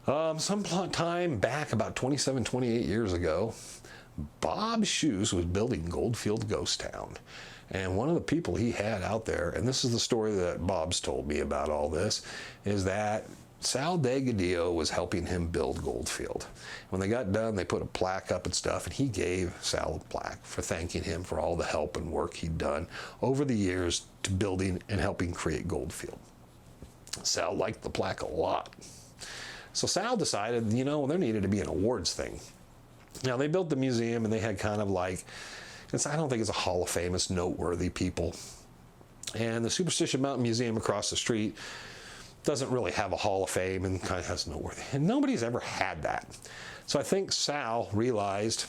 Some time back, about 27, 28 years ago, Bob Shoes was building Goldfield Ghost Town. And one of the people he had out there, and this is the story that Bob's told me about all this, is that Sal DeGrazia was helping him build Goldfield. When they got done, they put a plaque up and stuff, and he gave Sal a plaque for thanking him for all the help and work he'd done over the years to building and helping create Goldfield. Sal liked the plaque a lot. So Sal decided, you know, there needed to be an awards thing. Now, they built the museum, and they had kind of like, I don't think it's a Hall of Fame, it's noteworthy people. And the Superstition Mountain Museum across the street doesn't really have a Hall of Fame and kind of has noteworthy. And nobody's ever had that. So I think Sal realized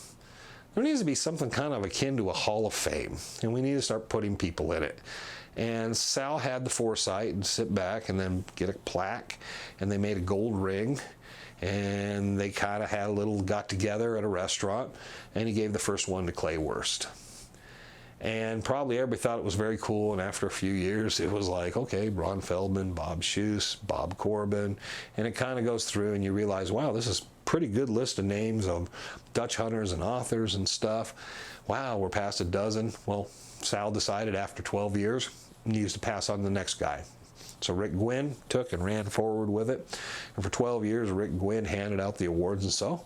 there needs to be something kind of akin to a Hall of Fame, and we need to start putting people in it. And Sal had the foresight and sit back and then get a plaque, and they made a gold ring, and they kind of had a little got together at a restaurant, and he gave the first one to Clay Wurst. And probably everybody thought it was very cool, and after a few years it was like, okay, Ron Feldman, Bob Shoes, Bob Corbin, and it kind of goes through and you realize, wow, this is a pretty good list of names of Dutch hunters and authors and stuff. Wow, we're past a dozen. Well, Sal decided after 12 years he needs to pass on to the next guy. So Rick Gwynn took and ran forward with it. And for 12 years, Rick Gwynn handed out the awards and so.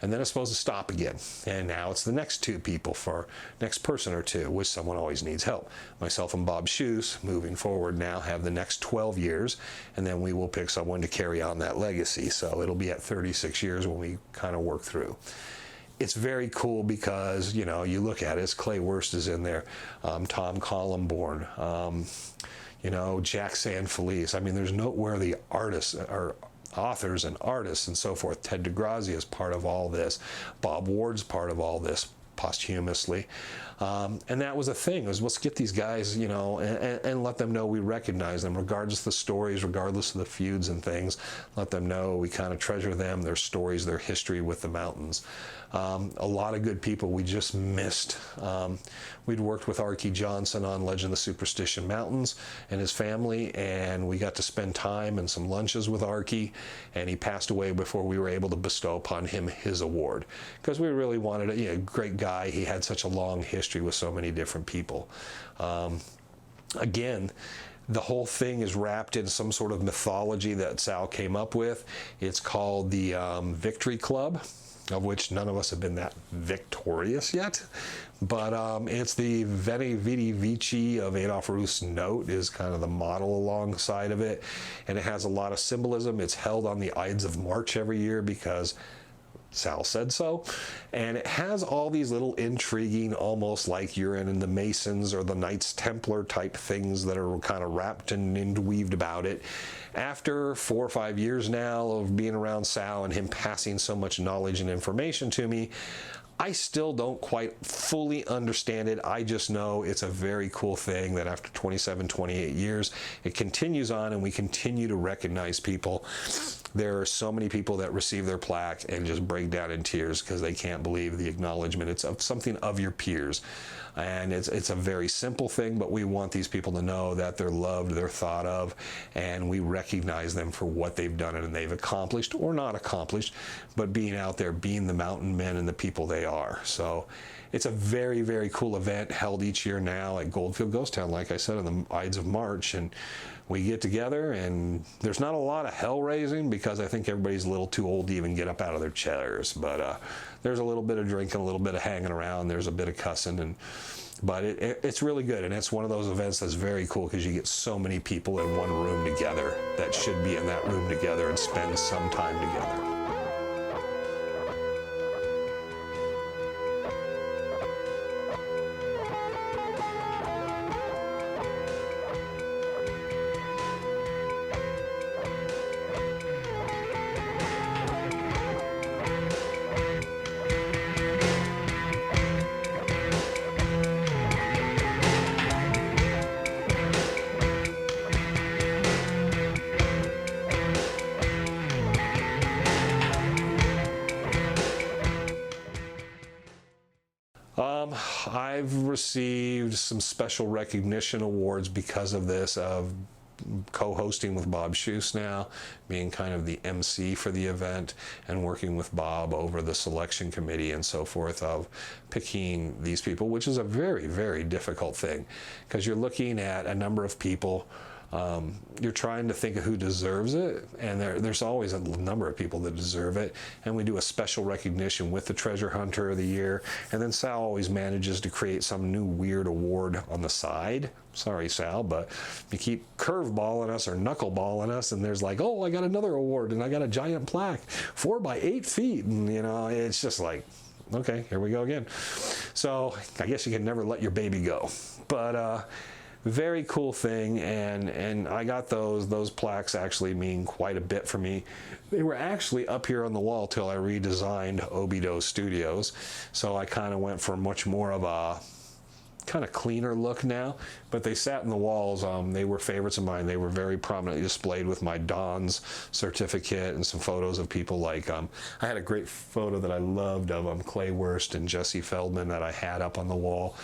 And then it's supposed to stop again. And now it's the next two people for next person or two, which someone always needs help. Myself and Bob Shoes, moving forward now, have the next 12 years, and then we will pick someone to carry on that legacy. So it'll be at 36 years when we kind of work through. It's very cool because, you know, you look at it, Clay Wurst is in there, Tom Columborn, you know, Jack Sanfelice. I mean, there's noteworthy artists or authors and artists and so forth. Ted DeGrazia is part of all this. Bob Ward's part of all this posthumously. And that was a thing, was let's get these guys, you know, and let them know we recognize them, regardless of the stories, regardless of the feuds and things. Let them know we kind of treasure them, their stories, their history with the mountains. A lot of good people we just missed. We'd worked with Archie Johnson on Legend of the Superstition Mountains and his family, and we got to spend time and some lunches with Archie, and he passed away before we were able to bestow upon him his award, because we really wanted a, you know, great guy. He had such a long history with so many different people. Again, the whole thing is wrapped in some sort of mythology that Sal came up with. It's called the Victory Club, of which none of us have been that victorious yet. But it's the Veni Vidi Vici of Adolph Ruth's note is kind of the model alongside of it. And it has a lot of symbolism. It's held on the Ides of March every year because Sal said so. And it has all these little intriguing, almost like you're in the Masons or the Knights Templar type things that are kind of wrapped and interweaved about it. After 4 or 5 years now of being around Sal and him passing so much knowledge and information to me, I still don't quite fully understand it. I just know it's a very cool thing that after 27, 28 years, it continues on and we continue to recognize people. There are so many people that receive their plaque and just break down in tears because they can't believe the acknowledgement. It's of something of your peers. And it's a very simple thing, but we want these people to know that they're loved, they're thought of, and we recognize them for what they've done and they've accomplished or not accomplished, but being out there, being the mountain men and the people they are. So it's a very, very cool event held each year now at Goldfield Ghost Town, like I said, on the Ides of March. And we get together, and there's not a lot of hell raising because I think everybody's a little too old to even get up out of their chairs. But there's a little bit of drinking, a little bit of hanging around, there's a bit of cussing, but it's really good. And it's one of those events that's very cool because you get so many people in one room together that should be in that room together and spend some time together. I've received some special recognition awards because of this, of co-hosting with Bob Schuss now, being kind of the MC for the event, and working with Bob over the selection committee and so forth of picking these people, which is a very, very difficult thing, because you're looking at a number of people. You're trying to think of who deserves it, and there's always a number of people that deserve it, and we do a special recognition with the Treasure Hunter of the Year, and then Sal always manages to create some new weird award on the side. Sorry, Sal, but you keep curveballing us or knuckleballing us, and there's like, oh, I got another award, and I got a giant plaque, 4 by 8 feet, and it's just like, okay, here we go again. So I guess you can never let your baby go, but very cool thing, and I got those plaques actually mean quite a bit for me. They were actually up here on the wall till I redesigned Obido Studios, so I kind of went for much more of a kind of cleaner look now, but they sat in the walls. They were favorites of mine. They were very prominently displayed with my Don's certificate and some photos of people like, I had a great photo that I loved of Clay Wurst and Jesse Feldman that I had up on the wall.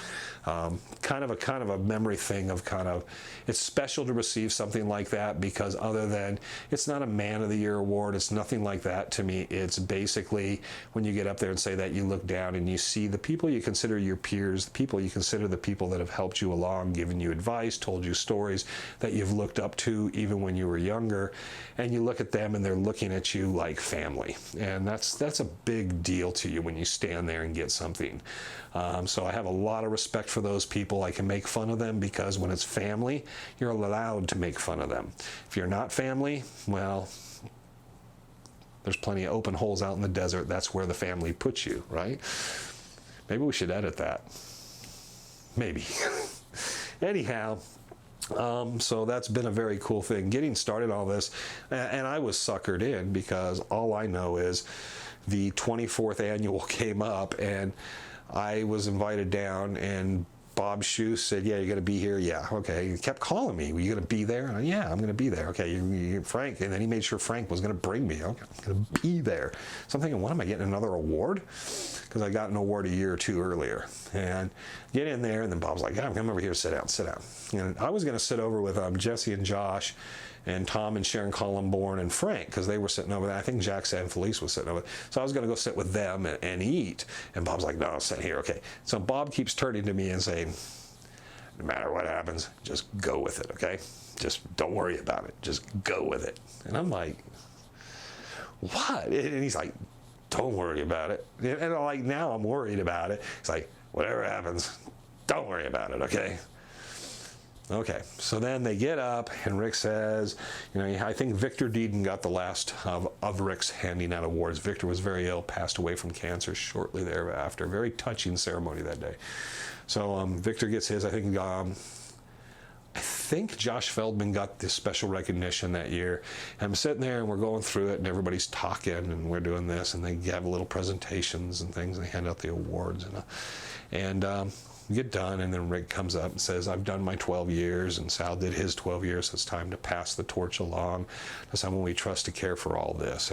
Kind of a memory thing of it's special to receive something like that, because other than, it's not a Man of the Year award, it's nothing like that to me. It's basically when you get up there and say that, you look down and you see the people you consider your peers, the people you consider the people that have helped you along, given you advice, told you stories that you've looked up to even when you were younger, and you look at them and they're looking at you like family, and that's a big deal to you when you stand there and get something. So I have a lot of respect for those people. I can make fun of them because when it's family, you're allowed to make fun of them. If you're not family, well, there's plenty of open holes out in the desert. That's where the family puts you, right? Maybe we should edit that. Maybe. Anyhow, so that's been a very cool thing. Getting started on this, and I was suckered in because all I know is the 24th annual came up, and I was invited down, and Bob Schuss said, yeah, you're going to be here? Yeah, okay. He kept calling me. Were you going to be there? And yeah, I'm going to be there. Okay, you're Frank. And then he made sure Frank was going to bring me. Okay, I'm going to be there. So I'm thinking, what, am I getting another award? Because I got an award a year or two earlier. And get in there, and then Bob's like, yeah, come over here, sit down. And I was going to sit over with Jesse and Josh and Tom and Sharon Columborn and Frank, because they were sitting over there. I think Jack San Felice was sitting over there. So I was going to go sit with them and eat. And Bob's like, no, I'll sit here. Okay. So Bob keeps turning to me and saying, no matter what happens, just go with it, okay? Just don't worry about it. Just go with it. And I'm like, what? And he's like, don't worry about it. And I'm like, now I'm worried about it. It's like, whatever happens, don't worry about it, okay? Okay, so then they get up, and Rick says, I think Victor Deeden got the last of Rick's handing out awards. Victor was very ill, passed away from cancer shortly thereafter. Very touching ceremony that day. So Victor gets his. I think Josh Feldman got this special recognition that year. And I'm sitting there, and we're going through it, and everybody's talking, and we're doing this, and they have little presentations and things, and they hand out the awards, and we get done, and then Rick comes up and says, I've done my 12 years, and Sal did his 12 years, so it's time to pass the torch along to someone we trust to care for all this,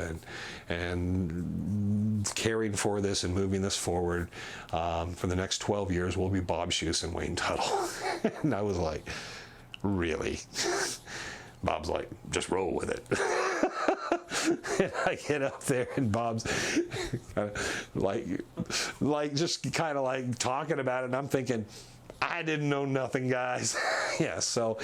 and caring for this and moving this forward for the next 12 years will be Bob Schuss and Wayne Tuttle. And I was like, really? Bob's like, just roll with it. And I get up there, and Bob's just kind of like talking about it, and I'm thinking, I didn't know nothing, guys. Yeah, so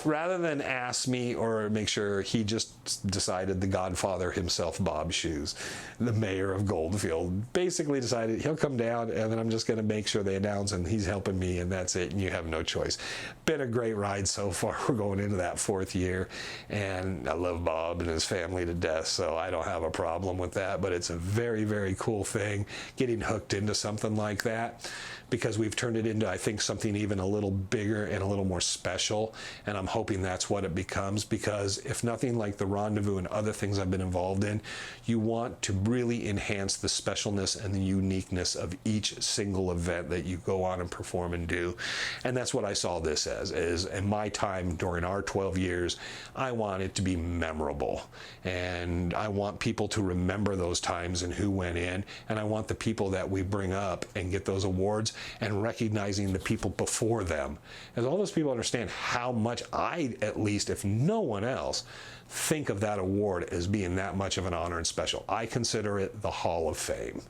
rather than ask me or make sure, he just decided, the Godfather himself, Bob Schuss, the mayor of Goldfield, basically decided he'll come down, and then I'm just going to make sure they announce, and he's helping me, and that's it, and you have no choice. Been a great ride so far. We're going into that 4th year, and I love Bob and his family to death, so I don't have a problem with that, but it's a very, very cool thing, getting hooked into something like that, because we've turned it into, I think, something even a little bigger and a little more special, and I'm hoping that's what it becomes, because if nothing like the Rendezvous and other things I've been involved in, you want to really enhance the specialness and the uniqueness of each single event that you go on and perform and do, and that's what I saw this as, is in my time during our 12 years, I want it to be memorable, and I want people to remember those times and who went in, and I want the people that we bring up and get those awards and recognizing the people before them. As all those people understand how much I, at least, if no one else, think of that award as being that much of an honor and special. I consider it the Hall of Fame.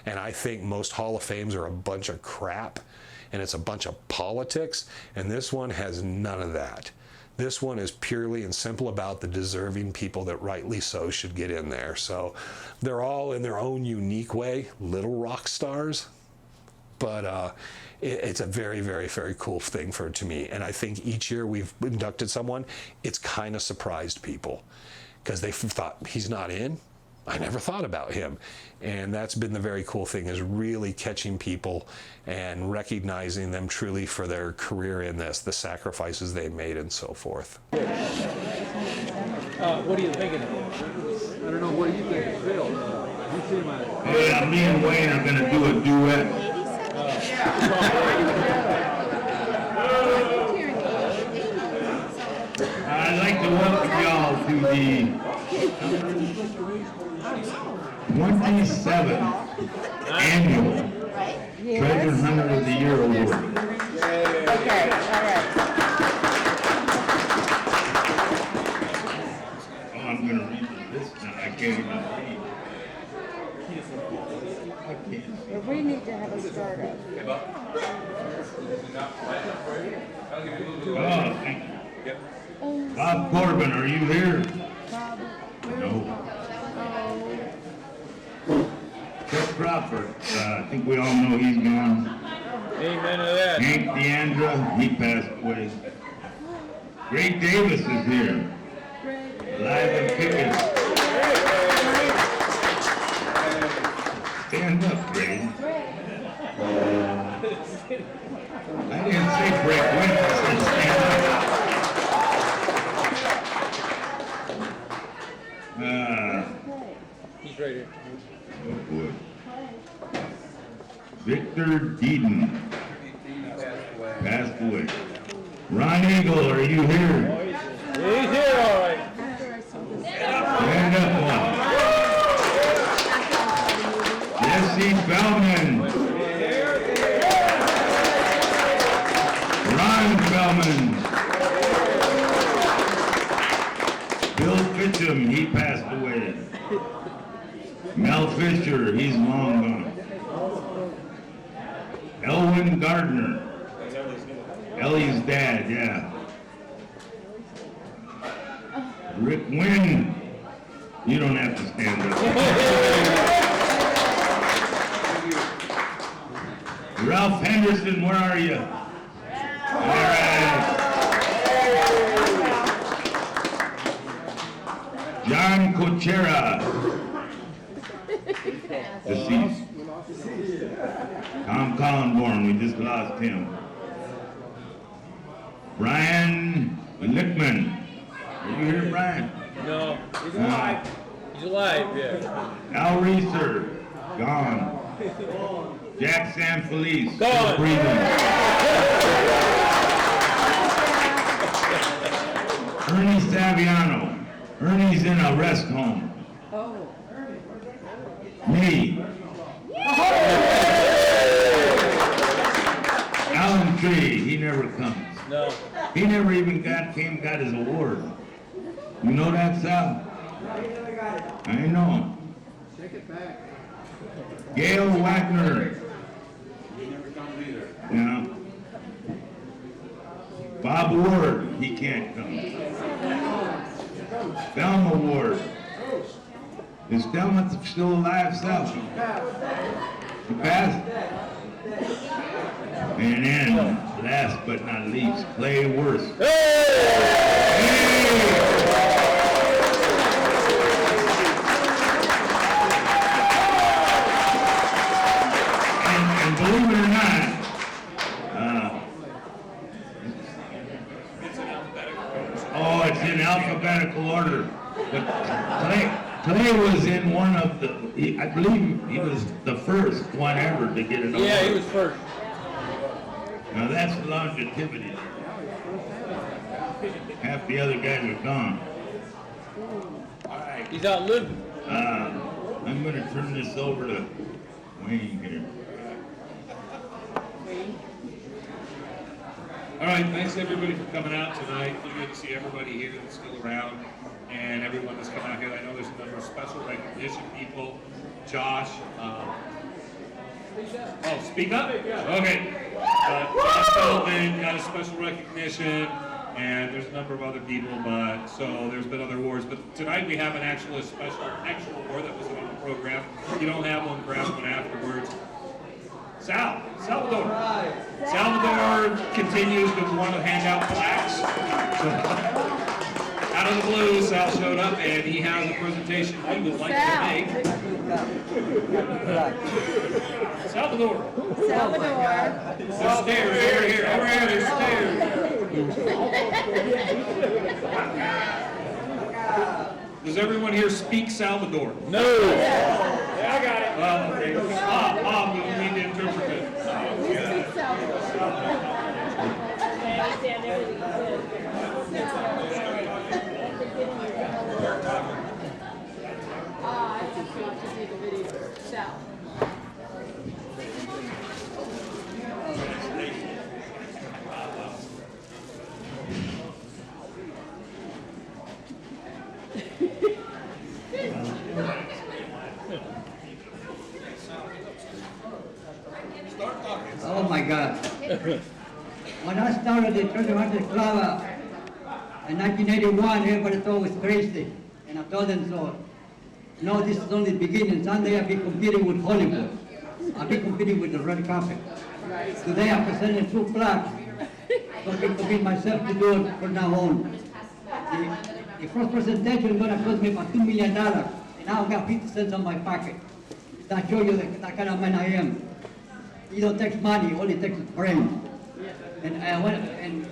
And I think most Hall of Fames are a bunch of crap, and it's a bunch of politics, and this one has none of that. This one is purely and simple about the deserving people that rightly so should get in there. So they're all in their own unique way little rock stars, but it's a very, very, very cool thing to me. And I think each year we've inducted someone, it's kind of surprised people because they thought, he's not in? I never thought about him. And that's been the very cool thing, is really catching people and recognizing them truly for their career in this, the sacrifices they made and so forth. What are you thinking of? I don't know, what do you think, Phil? Yeah, me and Wayne are going to do a duet. I'd like to welcome y'all to the 27th annual Treasure Hunter of the Year Award. Okay, all right. Oh, I'm going to read this now. I can't even read. But we need to have a startup. Oh, thank you. Bob Corbin, are you here? Bob, No. Chuck Crawford, I think we all know he's gone. Amen to that. Hank Deandra, he passed away. Greg Davis is here. Live and kicking. Stand up, Greg. I didn't say break wind, I said stand up. He's right here. Oh boy. Victor Deaton passed away. Ron Eagle, are you here? He's here, all right. Stand up one. Jesse Bellman. Ron Bellman. Bill Fitcham, he passed away. Mel Fisher, he's long gone. Elwin Gardner. Ellie's dad, yeah. Rick Wynn. You don't have to stand up. Ralph Henderson, where are you? All right. John Cochera. Deceased. Tom Collinborn, we just lost him. Brian Lickman. Are you here, Brian? No, he's alive. He's alive, yeah. Al Reeser, gone. Jack Sanfelice, still Gone. breathing. Ernie Saviano. Ernie's in a rest home. Me. Alan Tree, he never comes. No. He never even got his award. You know that, Sal? I know. Take it back. Gail Wagner. He never comes either. Yeah. Bob Ward, he can't come. Thelma Ward. Is Thelma still alive, Sal? She passed? And then, last but not least, Clay Worth. And believe it or not, it's in alphabetical order. But Clay was in one of the, I believe he was the first one ever to get an award. Yeah, he was first. Now that's longevity. Half the other guys are gone. All right. He's outlived him. I'm going to turn this over to Wayne here. All right, thanks everybody for coming out tonight. It's good to see everybody here that's still around and everyone that's come out here. I know there's a number of special recognition people. Josh, speak up? Okay. Josh Feldman got a special recognition, and there's a number of other people, but so there's been other awards. But tonight we have an actual award that was on the program. If you don't have one, grab one afterwards. Salvador continues to want to hand out plaques. So, out of the blue, Sal showed up and he has a presentation he would like to make. Salvador. There's stairs over here. There's stairs. Does everyone here speak Salvador? No. Yeah, I got it. Okay. Mom, you need to interpret it. Oh my God. When I started the Treasure Hunters Club in 1981, everybody thought it was crazy. And I told them so. No, this is only the beginning. Someday I'll be competing with Hollywood. I'll be competing with the red carpet. Today I'm presenting 2 plaques. So I can commit myself to do it from now on. The first presentation is going to cost me about $2 million. And now I've got 50 cents on my pocket. That shows you that kind of man I am. You don't take money, only takes brains. And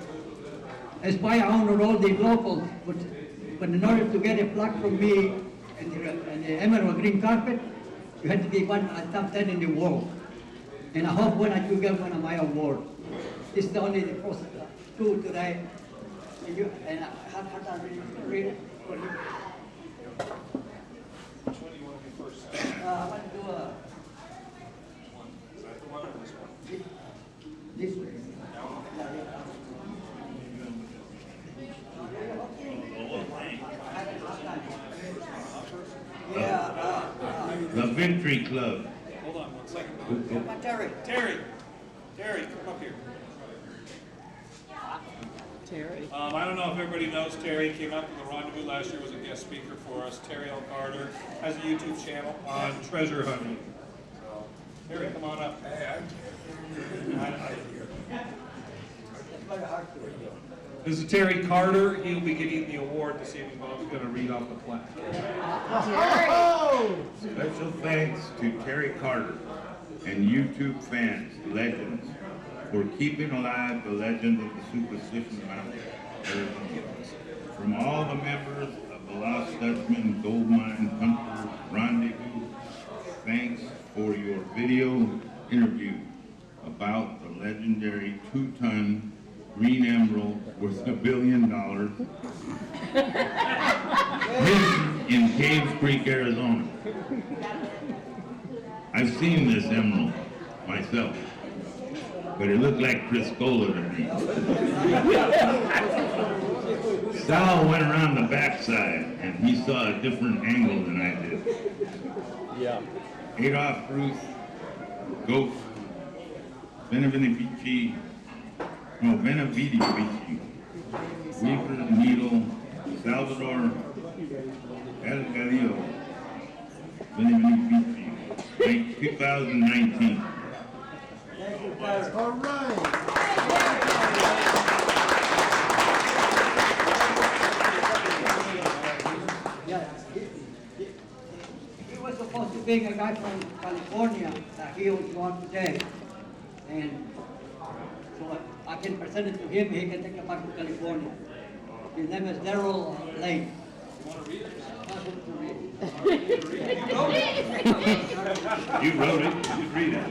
inspire honor all the locals, but in order to get a plaque from me and the emerald green carpet, you have to be one top 10 in the world. And I hope when I do get one of my awards. This is only the first 2 today. And I have to read it. Which one do you want to do first? I want to do this way. The Victory Club. Hold on 1 second. Terry, come up here. Terry. I don't know if everybody knows Terry. He came out to the Rendezvous last year, was a guest speaker for us. Terry L. Carter has a YouTube channel on treasure hunting. So, Terry, come on up. This is Terry Carter. He'll be getting the award this evening. Bob's going to read off the plaque. Special thanks to Terry Carter and YouTube fans, legends, for keeping alive the legend of the Superstition Mountains, Arizona. From all the members of the Lost Dutchman Gold Mine Hunter Rendezvous, thanks for your video interview about the legendary 2-ton green emerald worth $1 billion hidden in Caves Creek, Arizona. I've seen this emerald myself, but it looked like Criscola to me. Sal went around the backside and he saw a different angle than I did. Yeah. Adolph Ruth, Ghost, Benevici, Weaver Needle, Salvador, El Galillo, Benevici, 2019. All right. Yeah, he was supposed to be a guy from California that he was born today. And so I can present it to him, he can take it back to California. His name is Daryl Lane. You wrote it. You should read it.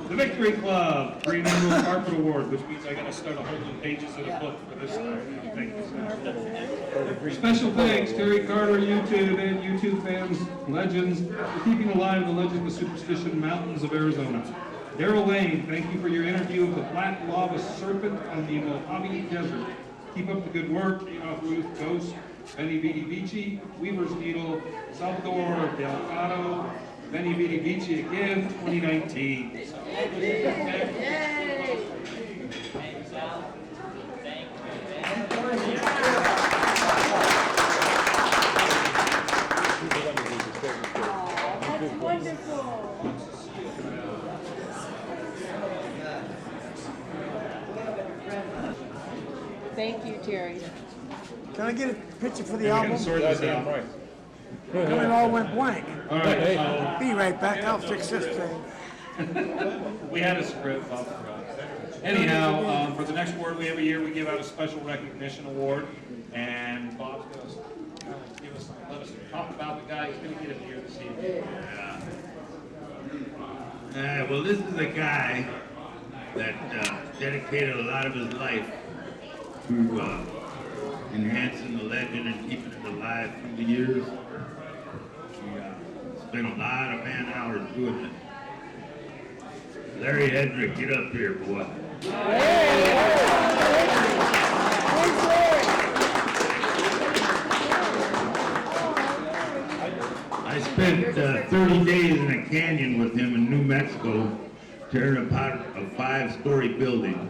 The Victory Club Green Emerald Carpet Award, which means I got to start a whole new pages of the book for this time. Thank you, Sal. Special thanks, Terry Carter, YouTube, and YouTube fans, legends, for keeping alive the legend of the Superstition Mountains of Arizona. Daryl Lane, thank you for your interview of the Black Lava Serpent on the Mojave Desert. Keep up the good work. Ruth Ghost, Benny Vidi Vici, Weaver's Needle, Salvador Delgado, Benny Vidi Vici again, 2019. That's wonderful. Thank you, Terry. Can I get a picture for the We're album? gonna sort this out. Then it all went blank. All right, Be right back. I'll fix this thing. we had a script. Bob forgot. Anyhow, for the next award we have a year, we give out a special recognition award, and Bob's going to give us, let us talk about the guy who's going to get it here this evening. Well, this is a guy that dedicated a lot of his life to enhancing the legend and keeping it alive through the years. He spent a lot of man hours doing it. Larry Hedrick, get up here, boy. I spent 30 days in a canyon with him in New Mexico, tearing apart a 5-story building.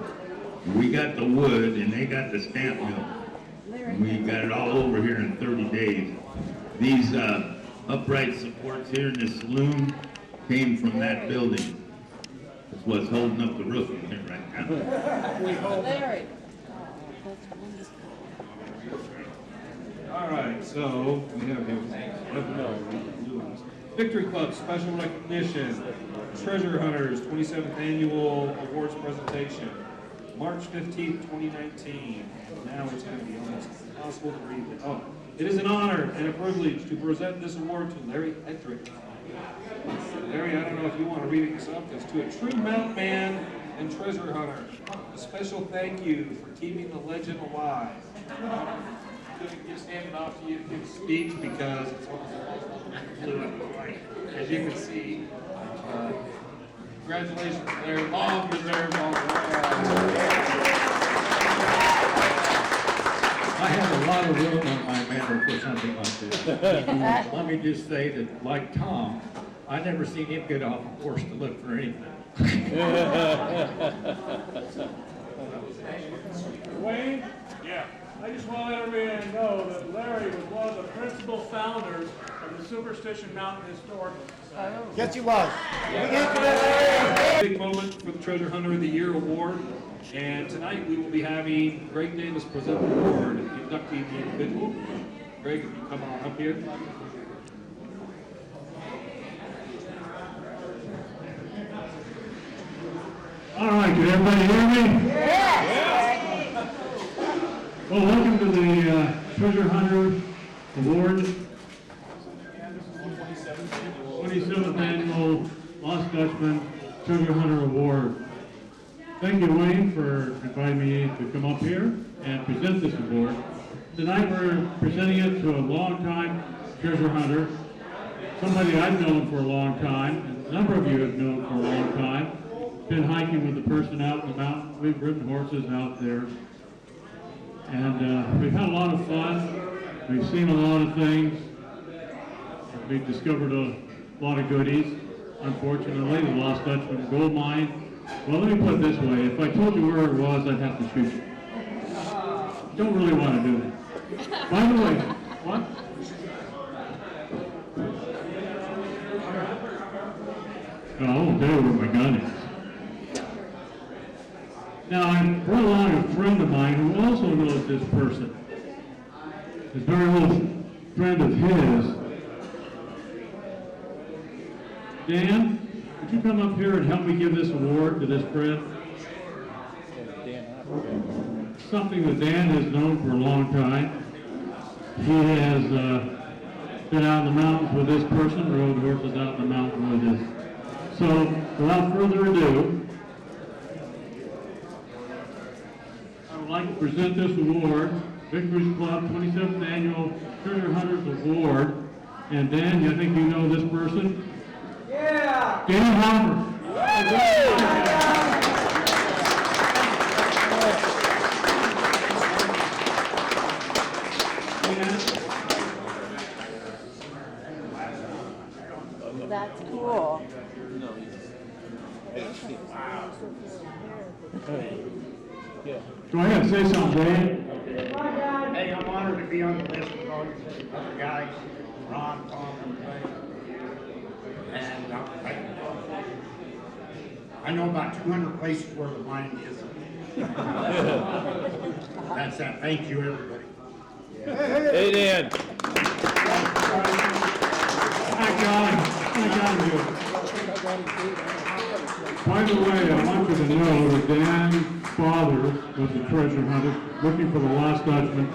We got the wood and they got the stamp mill. We got it all over here in 30 days. These upright supports here in the saloon came from that building. That's what's holding up the roof in here right now. Larry. All right, so we have Victory Club Special Recognition, Treasure Hunters 27th Annual Awards Presentation, March 15th, 2019. Now it's going to be almost impossible to read it. Oh, it is an honor and a privilege to present this award to Larry Hedrick. Larry, I don't know if you want to read it yourself. It's to a true mountain man and treasure hunter. A special thank you for keeping the legend alive. Just hand it off to you to give a speech because it's fluent, right? As you can see. Congratulations, Larry. Long deserved. I have a lot of room on my mantle for something like this. Let me just say that, like Tom, I never seen him get off a horse to look for anything. Wayne, Yeah. I just want to let everybody know that Larry was one of the principal founders of the Superstition Mountain Historical Society. Yes, you was. Big moment for the Treasure Hunter of the Year award. And tonight we will be having Greg Davis present the award, inductee the individual. Greg, if you come on up here. All right, can everybody hear me? Yes. Well, welcome to the Treasure Hunter Award. 27th Annual Lost Dutchman Treasure Hunter Award. Thank you, Wayne, for inviting me to come up here and present this award. Tonight we're presenting it to a long-time treasure hunter, somebody I've known for a long time, and a number of you have known for a long time. Been hiking with the person out in the mountain. We've ridden horses out there. And we've had a lot of fun. We've seen a lot of things. We've discovered a lot of goodies. Unfortunately, the Lost Dutchman gold mine. Well, let me put it this way. If I told you where it was, I'd have to shoot you. Don't really want to do that. By the way, what? No, I won't tell you where my gun is. Now, I brought along a friend of mine who also knows this person. A very old friend of his. Dan, would you come up here and help me give this award to this friend? Something that Dan has known for a long time. He has been out in the mountains with this person, rode horses out in the mountain with this. So, without further ado, I would like to present this award, Victory's Club 27th Annual Treasure Hunters Award. And Dan, I think you know this person? Yeah! Dan Hopper. That's cool. Go ahead, say something, Wayne. Hey, I'm honored to be on the list with all these other guys, Ron, Tom, and Ray. And I know about 200 places where the mine is. That's that. Thank you, everybody. Hey, Dan. By the way, I want you to know that Dan's father was a treasure hunter looking for the Lost Dutchman.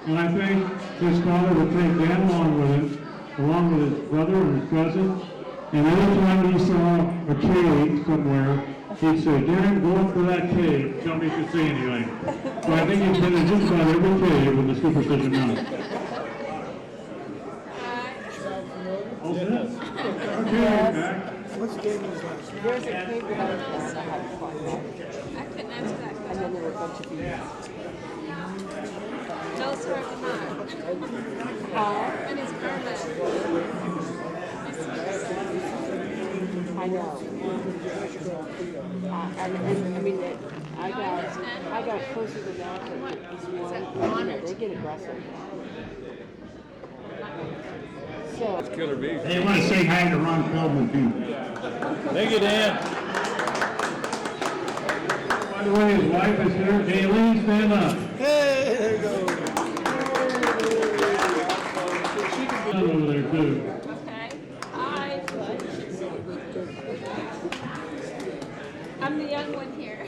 And I think his father would take Dan along with him, along with his brother and his cousin. And every time he saw a cave somewhere, he'd say, Dan, go up to that cave, tell me if you see anything. So I think he's been in just about every cave in the Superstition Mountains. All set? Okay, back. What's David's last name? There's a cave that I was I had fun at. I couldn't answer that And question. then there were a bunch of bees. No, sir, I did not. And his permit. I know. I mean, I got closer to that, but they get aggressive. So, Killer bees. Hey, I want to say hi to Ron Feldman, too. Thank you, Dan. By the way, his wife is here. Deleel, stand up. Hey, there you go. She's over there too. Okay. I'm the young one here.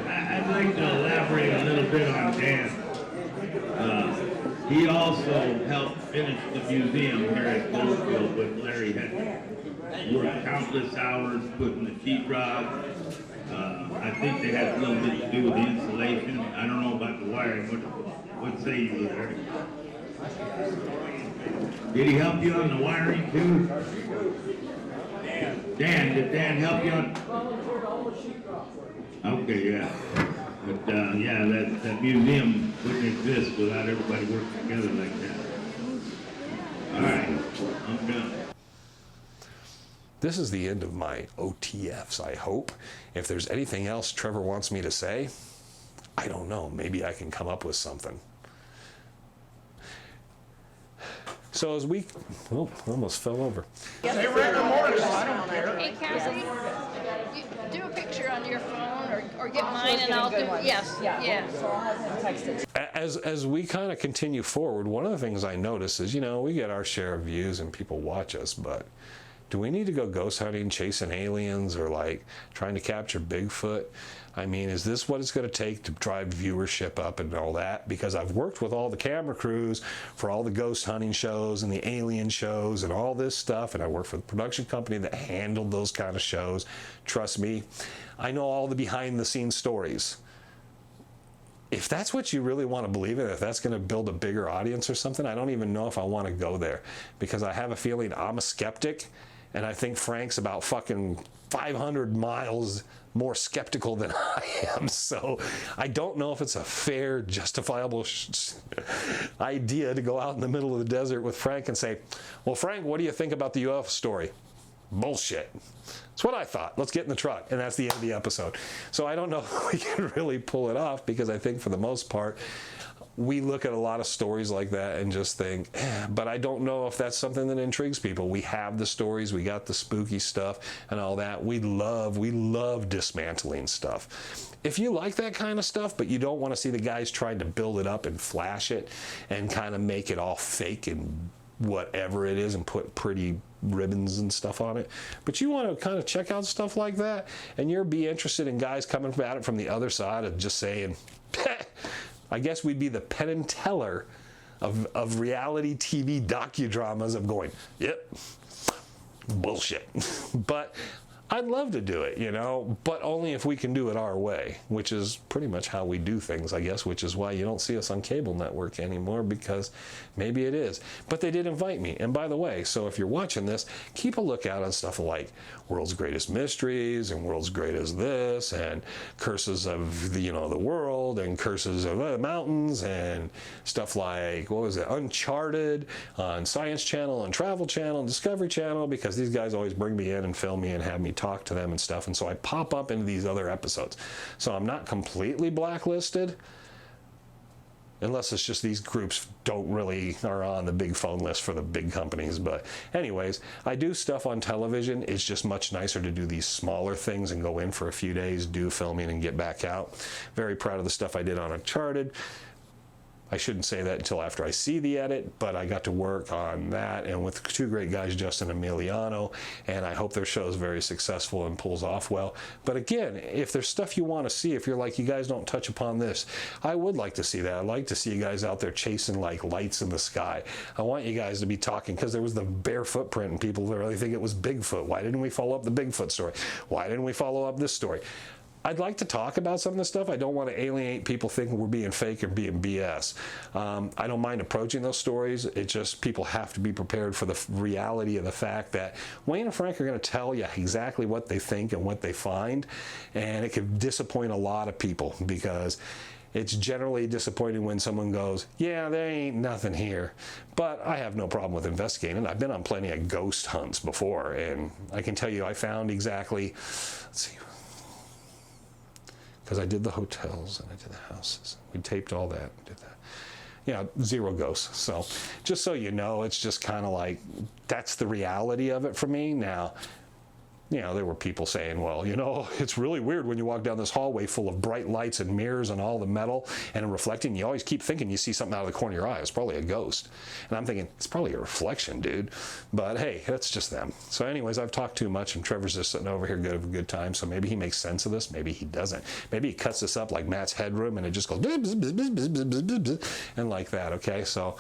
I'd like to elaborate a little bit on Dan. He also helped finish the museum here at Goldfield with Larry had worked countless hours putting the sheetrock. I think they had a little bit to do with the insulation. I don't know about the wiring. What say you, Larry? Did he help you on the wiring too? Dan, did Dan help you on? Okay, yeah. But yeah, that museum wouldn't exist without everybody working together like that. All right, I'm done. This is the end of my OTFs, I hope. If there's anything else Trevor wants me to say, I don't know. Maybe I can come up with something. So as we, oh, almost fell over. Hey, rigor mortis, I don't care. Hey, Cassie, do a picture on your phone or get mine and I'll do, yes, yeah. so I'll have him text it. As we kind of continue forward, one of the things I notice is, you know, we get our share of views and people watch us, but do we need to go ghost hunting, chasing aliens, or like trying to capture Bigfoot? I mean, is this what it's going to take to drive viewership up and all that? Because I've worked with all the camera crews for all the ghost hunting shows and the alien shows and all this stuff, and I work for the production company that handled those kind of shows. Trust me, I know all the behind the scenes stories. If that's what you really want to believe in, if that's going to build a bigger audience or something, I don't even know if I want to go there, because I have a feeling I'm a skeptic, and I think Frank's about fucking 500 miles more skeptical than I am. So I don't know if it's a fair, justifiable idea to go out in the middle of the desert with Frank and say, well, Frank, what do you think about the UFO story? Bullshit. That's what I thought. Let's get in the truck. And that's the end of the episode. So I don't know if we can really pull it off, because I think for the most part, we look at a lot of stories like that and just think, but I don't know if that's something that intrigues people. We have the stories, we got the spooky stuff and all that. We love dismantling stuff. If you like that kind of stuff, but you don't want to see the guys trying to build it up and flash it and kind of make it all fake and whatever it is and put pretty ribbons and stuff on it, but you want to kind of check out stuff like that, and you'll be interested in guys coming at it from the other side and just saying, I guess we'd be the Penn and Teller of reality TV docudramas of going, yep, bullshit. But I'd love to do it, you know, but only if we can do it our way, which is pretty much how we do things, I guess, which is why you don't see us on cable network anymore, because maybe it is. But they did invite me. And by the way, so if you're watching this, keep a lookout on stuff like World's Greatest Mysteries and World's Greatest This and Curses of the, the World and Curses of the Mountains and stuff like, what was it, Uncharted on Science Channel and Travel Channel and Discovery Channel, because these guys always bring me in and film me and have me talk to them and stuff, and so I pop up into these other episodes. So I'm not completely blacklisted, unless it's just these groups are on the big phone list for the big companies. But anyways, I do stuff on television. It's just much nicer to do these smaller things and go in for a few days, do filming, and get back out. Very proud of the stuff I did on Uncharted. I shouldn't say that until after I see the edit, but I got to work on that and with two great guys, Justin and Emiliano, and I hope their show is very successful and pulls off well. But again, if there's stuff you want to see, if you're like, you guys don't touch upon this, I would like to see that. I'd like to see you guys out there chasing like lights in the sky. I want you guys to be talking, because there was the bare footprint and people really think it was Bigfoot. Why didn't we follow up the Bigfoot story? Why didn't we follow up this story? I'd like to talk about some of this stuff. I don't want to alienate people thinking we're being fake or being BS. I don't mind approaching those stories. It's just people have to be prepared for the reality of the fact that Wayne and Frank are going to tell you exactly what they think and what they find, and it can disappoint a lot of people, because it's generally disappointing when someone goes, yeah, there ain't nothing here. But I have no problem with investigating. I've been on plenty of ghost hunts before, and I can tell you I found exactly, let's see, because I did the hotels and I did the houses. We taped all that, did that. Yeah, 0 ghosts. So just so you know, it's just kind of like, that's the reality of it for me. Now, there were people saying, well, it's really weird when you walk down this hallway full of bright lights and mirrors and all the metal and reflecting. You always keep thinking you see something out of the corner of your eye. It's probably a ghost. And I'm thinking, it's probably a reflection, dude. But hey, that's just them. So anyways, I've talked too much, and Trevor's just sitting over here good of a good time. So maybe he makes sense of this. Maybe he doesn't. Maybe he cuts this up like Matt's Headroom and it just goes bzz, bzz, bzz, bzz, bzz, bzz, bzz, and like that, okay? So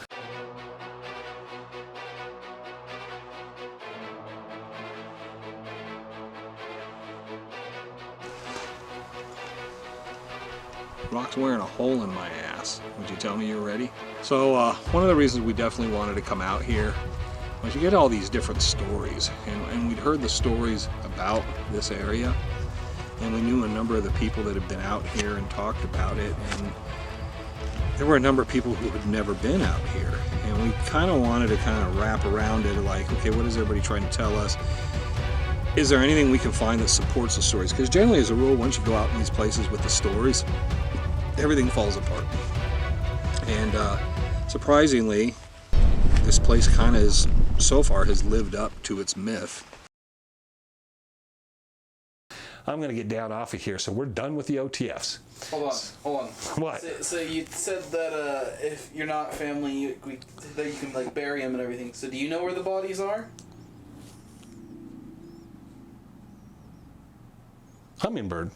Rock's wearing a hole in my ass. Would you tell me you're ready? So one of the reasons we definitely wanted to come out here was you get all these different stories, and we'd heard the stories about this area, and we knew a number of the people that had been out here and talked about it, and there were a number of people who had never been out here, and we kind of wanted to wrap around it like, okay, what is everybody trying to tell us? Is there anything we can find that supports the stories? Because generally, as a rule, once you go out in these places with the stories, everything falls apart. And surprisingly, this place so far has lived up to its myth. I'm going to get down off of here, so we're done with the OTFs. Hold on. What? So you said that if you're not family, that you can bury them and everything. So do you know where the bodies are? Hummingbird.